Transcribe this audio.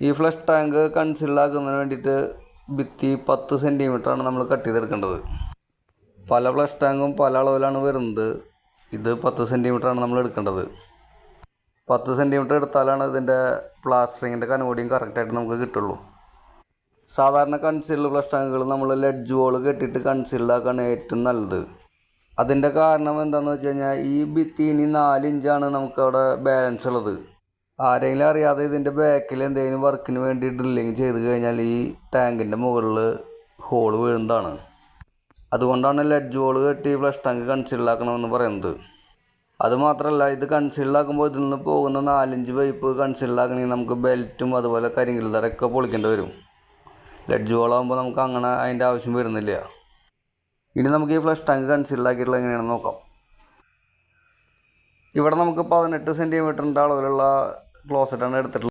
ഈ flush tank കൺസീലാക്കുന്നതിന് വേണ്ടിയിട്ട് ഭിത്തി 10 സെൻറ്റിമീറ്ററാണ് നമ്മൾ കട്ട് ചെയ്തെടുക്കേണ്ടത്. പല ഫ്ലഷ് ടാങ്കും പല അളവിലാണ് വരുന്നത്. ഇത് 10 സെൻറ്റിമീറ്ററാണ് നമ്മൾ എടുക്കേണ്ടത്. 10 സെൻറ്റിമീറ്റർ എടുത്താലാണ് ഇതിൻ്റെ പ്ലാസ്റ്ററിങ്ങിൻ്റെ കനോടിയും കറക്റ്റായിട്ട് നമുക്ക് കിട്ടുള്ളൂ. സാധാരണ കൺസീൽഡ് ഫ്ലഷ് ടാങ്കുകൾ നമ്മൾ ലെഡ്ജ് വോൾ കെട്ടിയിട്ട് കൺസീൽഡാക്കാണ് ഏറ്റവും നല്ലത്. അതിൻ്റെ കാരണം എന്താണെന്ന് വെച്ച് കഴിഞ്ഞാൽ ഈ ഭിത്തി ഇനി 4 ഇഞ്ചാണ് നമുക്കവിടെ ബാലൻസ് ഉള്ളത്. ആരെങ്കിലും അറിയാതെ ഇതിൻ്റെ ബാക്കിൽ എന്തെങ്കിലും വർക്കിന് വേണ്ടി ഡ്രില്ലിങ് ചെയ്ത് കഴിഞ്ഞാൽ ഈ ടാങ്കിൻ്റെ മുകളിൽ ഹോൾ വീഴുന്നതാണ്. അതുകൊണ്ടാണ് ലെഡ്ജ് വോൾ കെട്ടി ഫ്ലഷ് ടാങ്ക് കൺസീൽഡാക്കണമെന്ന് പറയുന്നത്. അതുമാത്രമല്ല, ഇത് കൺസീൽഡാക്കുമ്പോൾ ഇതിൽ നിന്ന് പോകുന്ന 4 ഇഞ്ച് പൈപ്പ് കൺസീൽഡാക്കണമെങ്കിൽ നമുക്ക് ബെൽറ്റും അതുപോലെ കരിങ്കൽ തറയൊക്കെ പൊളിക്കേണ്ടി വരും. ലെഡ്ജ് വോളാകുമ്പോൾ നമുക്ക് അങ്ങനെ അതിൻ്റെ ആവശ്യം വരുന്നില്ല. ഇനി നമുക്ക് ഈ ഫ്ലഷ് ടാങ്ക് കൺസീൽഡാക്കിയിട്ടുള്ള എങ്ങനെയാണെന്ന് നോക്കാം. ഇവിടെ നമുക്ക് 18 സെൻറ്റിമീറ്ററിൻ്റെ അളവിലുള്ള ക്ലോസറ്റാണ് എടുത്തിട്ടുള്ളത്.